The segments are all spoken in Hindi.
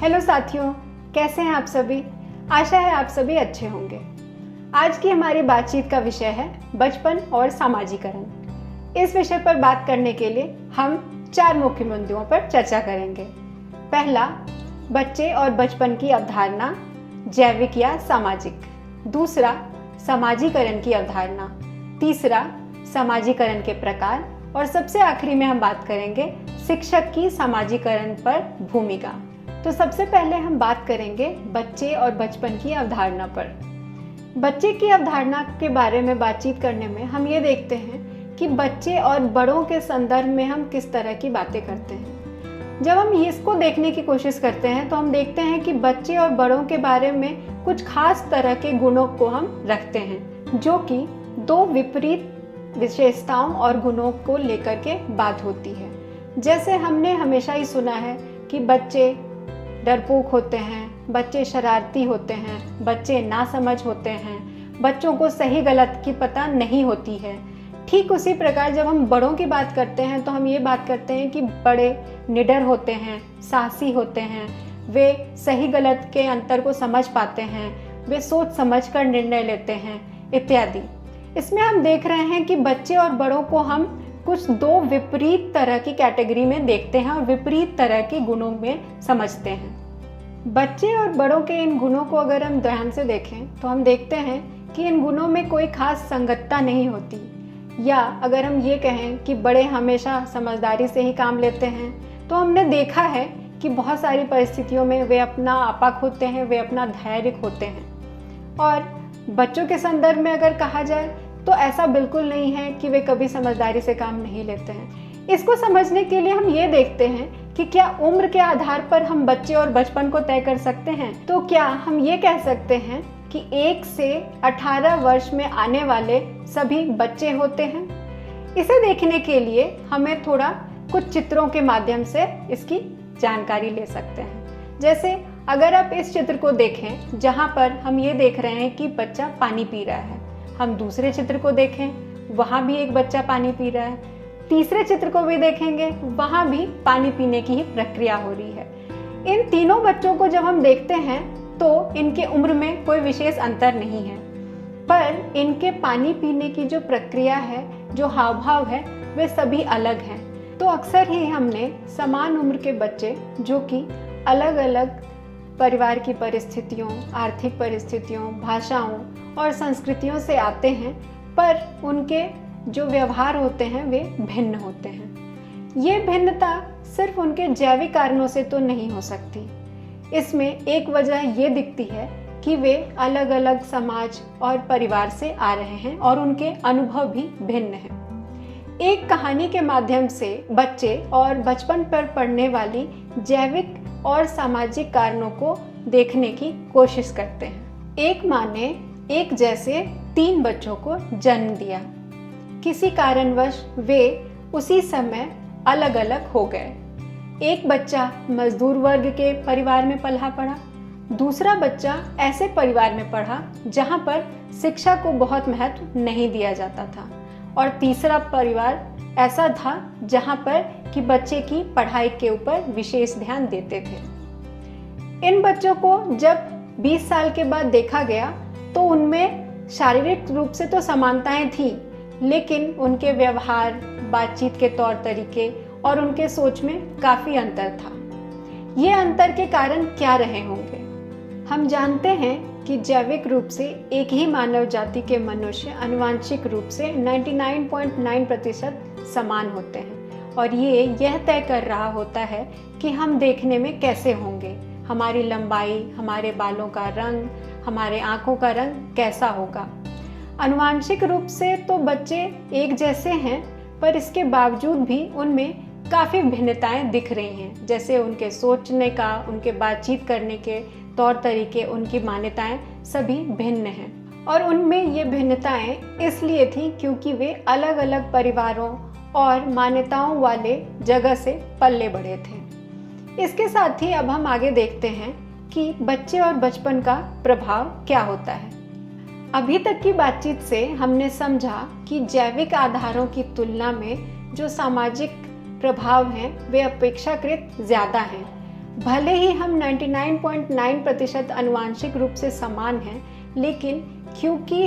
हेलो साथियों, कैसे हैं आप सभी। आशा है आप सभी अच्छे होंगे। आज की हमारी बातचीत का विषय है बचपन और सामाजिकरण। इस विषय पर बात करने के लिए हम 4 मुख्य बिंदुओं पर चर्चा करेंगे। पहला, बच्चे और बचपन की अवधारणा, जैविक या सामाजिक। दूसरा, समाजीकरण की अवधारणा। तीसरा, समाजीकरण के प्रकार। और सबसे आखिरी में हम बात करेंगे शिक्षक की समाजीकरण पर भूमिका। तो सबसे पहले हम बात करेंगे बच्चे और बचपन की अवधारणा पर। बच्चे की अवधारणा के बारे में बातचीत करने में हम ये देखते हैं कि बच्चे और बड़ों के संदर्भ में हम किस तरह की बातें करते हैं। जब हम इसको देखने की कोशिश करते हैं तो हम देखते हैं कि बच्चे और बड़ों के बारे में कुछ खास तरह के गुणों को हम रखते हैं, जो कि 2 विपरीत विशेषताओं और गुणों को लेकर के बात होती है। जैसे हमने हमेशा ही सुना है कि बच्चे डरपोक होते हैं, बच्चे शरारती होते हैं, बच्चे नासमझ होते हैं, बच्चों को सही गलत की पता नहीं होती है। ठीक उसी प्रकार जब हम बड़ों की बात करते हैं तो हम ये बात करते हैं कि बड़े निडर होते हैं, साहसी होते हैं, वे सही गलत के अंतर को समझ पाते हैं, वे सोच समझ कर निर्णय लेते हैं इत्यादि। इसमें हम देख रहे हैं कि बच्चे और बड़ों को हम कुछ 2 विपरीत तरह की कैटेगरी में देखते हैं और विपरीत तरह के गुणों में समझते हैं। बच्चे और बड़ों के इन गुणों को अगर हम ध्यान से देखें तो हम देखते हैं कि इन गुणों में कोई खास संगतता नहीं होती, या अगर हम ये कहें कि बड़े हमेशा समझदारी से ही काम लेते हैं, तो हमने देखा है कि बहुत सारी परिस्थितियों में वे अपना आपा खोते हैं, वे अपना धैर्य खोते हैं। और बच्चों के संदर्भ में अगर कहा जाए तो ऐसा बिल्कुल नहीं है कि वे कभी समझदारी से काम नहीं लेते हैं। इसको समझने के लिए हम ये देखते हैं कि क्या उम्र के आधार पर हम बच्चे और बचपन को तय कर सकते हैं। तो क्या हम ये कह सकते हैं कि 1 से 18 वर्ष में आने वाले सभी बच्चे होते हैं। इसे देखने के लिए हमें थोड़ा कुछ चित्रों के माध्यम से इसकी जानकारी ले सकते हैं। जैसे अगर आप इस चित्र को देखें जहाँ पर हम ये देख रहे हैं कि बच्चा पानी पी रहा है, हम दूसरे चित्र को देखें, वहाँ भी एक बच्चा पानी पी रहा है, तीसरे चित्र को भी देखेंगे, वहाँ भी पानी पीने की ही प्रक्रिया हो रही है। इन तीनों बच्चों को जब हम देखते हैं तो इनके उम्र में कोई विशेष अंतर नहीं है, पर इनके पानी पीने की जो प्रक्रिया है, जो हाव भाव है, वे सभी अलग हैं। तो अक्सर ही हमने समान उम्र के बच्चे जो कि अलग अलग परिवार की परिस्थितियों, आर्थिक परिस्थितियों, भाषाओं और संस्कृतियों से आते हैं, पर उनके जो व्यवहार होते हैं वे भिन्न होते हैं। ये भिन्नता सिर्फ उनके जैविक कारणों से तो नहीं हो सकती। इसमें एक वजह ये दिखती है कि वे अलग अलग समाज और परिवार से आ रहे हैं और उनके अनुभव भी भिन्न हैं। एक कहानी के माध्यम से बच्चे और बचपन पर पड़ने वाली जैविक और सामाजिक कारणों को देखने की कोशिश करते हैं। एक माँ ने एक जैसे 3 बच्चों को जन्म दिया। किसी कारणवश वे उसी समय अलग अलग हो गए। एक बच्चा मजदूर वर्ग के परिवार में पला पड़ा, दूसरा बच्चा ऐसे परिवार में पढ़ा जहाँ पर शिक्षा को बहुत महत्व नहीं दिया जाता था, और तीसरा परिवार ऐसा था जहाँ पर कि बच्चे की पढ़ाई के ऊपर विशेष ध्यान देते थे। इन बच्चों को जब 20 साल के बाद देखा गया तो उनमें शारीरिक रूप से तो समानताएं थी, लेकिन उनके व्यवहार, बातचीत के तौर तरीके और उनके सोच में काफ़ी अंतर था। ये अंतर के कारण क्या रहे होंगे? हम जानते हैं कि जैविक रूप से एक ही मानव जाति के मनुष्य आनुवंशिक रूप से 99.9% समान होते हैं, और यह तय कर रहा होता है कि हम देखने में कैसे होंगे, हमारी लंबाई, हमारे बालों का रंग, हमारे आँखों का रंग कैसा होगा। आनुवंशिक रूप से तो बच्चे एक जैसे हैं, पर इसके बावजूद भी उनमें काफ़ी भिन्नताएं दिख रही हैं। जैसे उनके सोचने का, उनके बातचीत करने के तौर तरीके, उनकी मान्यताएं सभी भिन्न हैं। और उनमें ये भिन्नताएं इसलिए थी क्योंकि वे अलग अलग परिवारों और मान्यताओं वाले जगह से पले बढ़े थे। इसके साथ ही अब हम आगे देखते हैं कि बच्चे और बचपन का प्रभाव क्या होता है। अभी तक की बातचीत से हमने समझा कि जैविक आधारों की तुलना में जो सामाजिक प्रभाव हैं वे अपेक्षाकृत ज़्यादा हैं। भले ही हम 99.9% आनुवंशिक रूप से समान हैं, लेकिन क्योंकि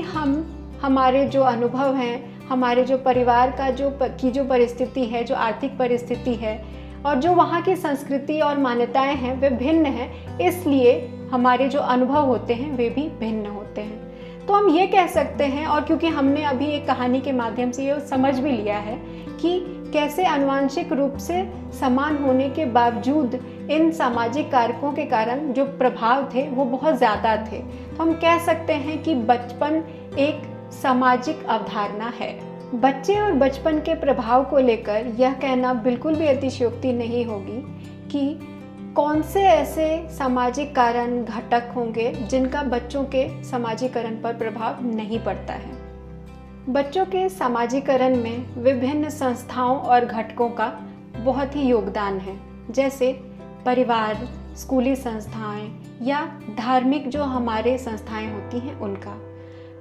हमारे जो अनुभव हैं, हमारे जो परिवार का जो परिस्थिति है, जो आर्थिक परिस्थिति है और जो वहाँ की संस्कृति और मान्यताएं हैं वे भिन्न हैं, इसलिए हमारे जो अनुभव होते हैं वे भी भिन्न होते हैं। तो हम ये कह सकते हैं, और क्योंकि हमने अभी एक कहानी के माध्यम से ये समझ भी लिया है कि कैसे आनुवंशिक रूप से समान होने के बावजूद इन सामाजिक कारकों के कारण जो प्रभाव थे वो बहुत ज़्यादा थे, तो हम कह सकते हैं कि बचपन एक सामाजिक अवधारणा है। बच्चे और बचपन के प्रभाव को लेकर यह कहना बिल्कुल भी अतिशयोक्ति नहीं होगी कि कौन से ऐसे सामाजिक कारण घटक होंगे जिनका बच्चों के समाजीकरण पर प्रभाव नहीं पड़ता है। बच्चों के समाजीकरण में विभिन्न संस्थाओं और घटकों का बहुत ही योगदान है, जैसे परिवार, स्कूली संस्थाएं या धार्मिक जो हमारे संस्थाएं होती हैं उनका।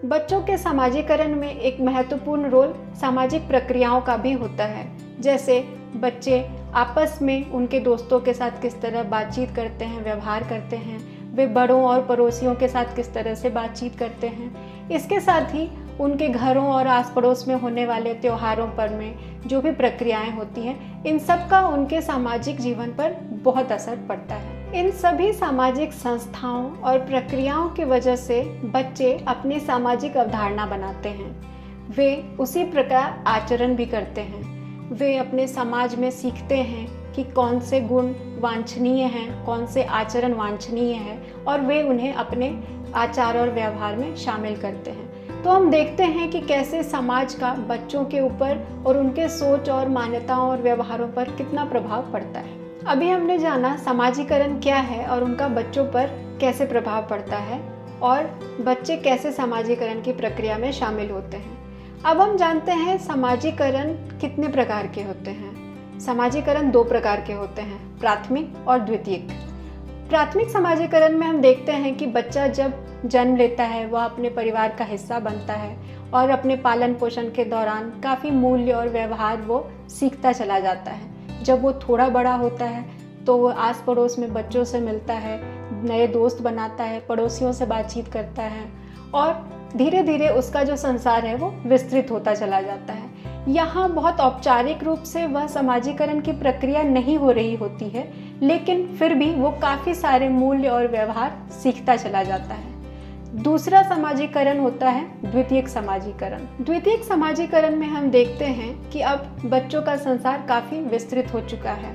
बच्चों के समाजीकरण में एक महत्वपूर्ण रोल सामाजिक प्रक्रियाओं का भी होता है, जैसे बच्चे आपस में उनके दोस्तों के साथ किस तरह बातचीत करते हैं, व्यवहार करते हैं, वे बड़ों और पड़ोसियों के साथ किस तरह से बातचीत करते हैं। इसके साथ ही उनके घरों और आस पड़ोस में होने वाले त्योहारों पर में जो भी प्रक्रियाएं होती हैं, इन सब का उनके सामाजिक जीवन पर बहुत असर पड़ता है। इन सभी सामाजिक संस्थाओं और प्रक्रियाओं की वजह से बच्चे अपनी सामाजिक अवधारणा बनाते हैं। वे उसी प्रकार आचरण भी करते हैं। वे अपने समाज में सीखते हैं कि कौन से गुण वांछनीय हैं, कौन से आचरण वांछनीय है, और वे उन्हें अपने आचार और व्यवहार में शामिल करते हैं। तो हम देखते हैं कि कैसे समाज का बच्चों के ऊपर और उनके सोच और मान्यताओं और व्यवहारों पर कितना प्रभाव पड़ता है। अभी हमने जाना समाजीकरण क्या है और उनका बच्चों पर कैसे प्रभाव पड़ता है और बच्चे कैसे समाजीकरण की प्रक्रिया में शामिल होते हैं। अब हम जानते हैं समाजीकरण कितने प्रकार के होते हैं। समाजीकरण 2 प्रकार के होते हैं, प्राथमिक और द्वितीयक। प्राथमिक समाजीकरण में हम देखते हैं कि बच्चा जब जन्म लेता है वह अपने परिवार का हिस्सा बनता है और अपने पालन पोषण के दौरान काफ़ी मूल्य और व्यवहार वो सीखता चला जाता है। जब वो थोड़ा बड़ा होता है तो वो आस पड़ोस में बच्चों से मिलता है, नए दोस्त बनाता है, पड़ोसियों से बातचीत करता है और धीरे धीरे उसका जो संसार है वो विस्तृत होता चला जाता है। यहाँ बहुत औपचारिक रूप से वह समाजीकरण की प्रक्रिया नहीं हो रही होती है, लेकिन फिर भी वो काफ़ी सारे मूल्य और व्यवहार सीखता चला जाता है। दूसरा समाजीकरण होता है द्वितीयक समाजीकरण। द्वितीयक समाजीकरण में हम देखते हैं कि अब बच्चों का संसार काफ़ी विस्तृत हो चुका है।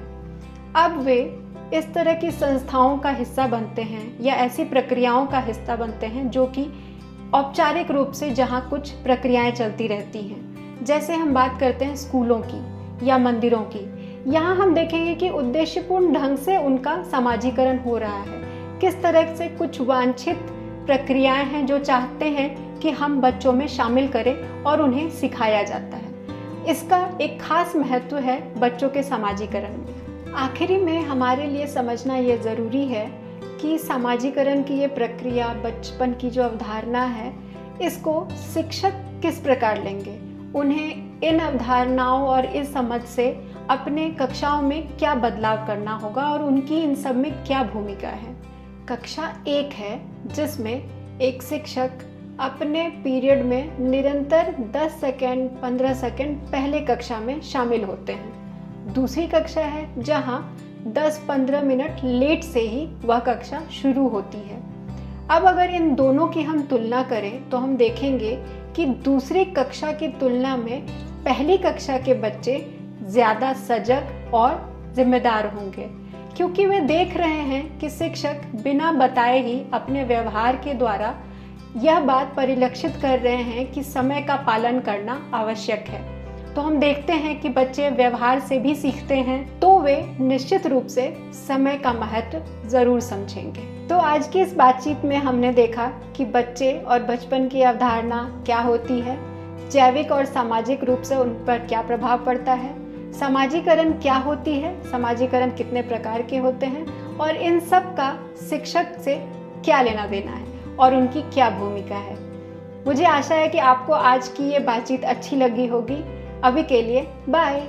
अब वे इस तरह की संस्थाओं का हिस्सा बनते हैं या ऐसी प्रक्रियाओं का हिस्सा बनते हैं जो कि औपचारिक रूप से जहाँ कुछ प्रक्रियाएं चलती रहती हैं। जैसे हम बात करते हैं स्कूलों की या मंदिरों की, यहाँ हम देखेंगे कि उद्देश्यपूर्ण ढंग से उनका समाजीकरण हो रहा है। किस तरह से कुछ वांछित प्रक्रियाएं हैं जो चाहते हैं कि हम बच्चों में शामिल करें और उन्हें सिखाया जाता है। इसका एक खास महत्व है बच्चों के समाजीकरण में। आखिरी में हमारे लिए समझना ये ज़रूरी है कि समाजीकरण की ये प्रक्रिया, बचपन की जो अवधारणा है, इसको शिक्षक किस प्रकार लेंगे, उन्हें इन अवधारणाओं और इस समझ से अपने कक्षाओं में क्या बदलाव करना होगा और उनकी इन सब में क्या भूमिका है। कक्षा 1 है जिसमें एक शिक्षक अपने पीरियड में निरंतर 10 सेकंड 15 सेकंड पहले कक्षा में शामिल होते हैं। दूसरी कक्षा है जहां 10-15 मिनट लेट से ही वह कक्षा शुरू होती है। अब अगर इन दोनों की हम तुलना करें तो हम देखेंगे कि दूसरी कक्षा की तुलना में पहली कक्षा के बच्चे ज़्यादा सजग और जिम्मेदार होंगे, क्योंकि वे देख रहे हैं कि शिक्षक बिना बताए ही अपने व्यवहार के द्वारा यह बात परिलक्षित कर रहे हैं कि समय का पालन करना आवश्यक है। तो हम देखते हैं कि बच्चे व्यवहार से भी सीखते हैं, तो वे निश्चित रूप से समय का महत्व ज़रूर समझेंगे। तो आज की इस बातचीत में हमने देखा कि बच्चे और बचपन की अवधारणा क्या होती है, जैविक और सामाजिक रूप से उन पर क्या प्रभाव पड़ता है, समाजीकरण क्या होती है, समाजीकरण कितने प्रकार के होते हैं और इन सब का शिक्षक से क्या लेना देना है और उनकी क्या भूमिका है। मुझे आशा है कि आपको आज की ये बातचीत अच्छी लगी होगी। अभी के लिए बाय।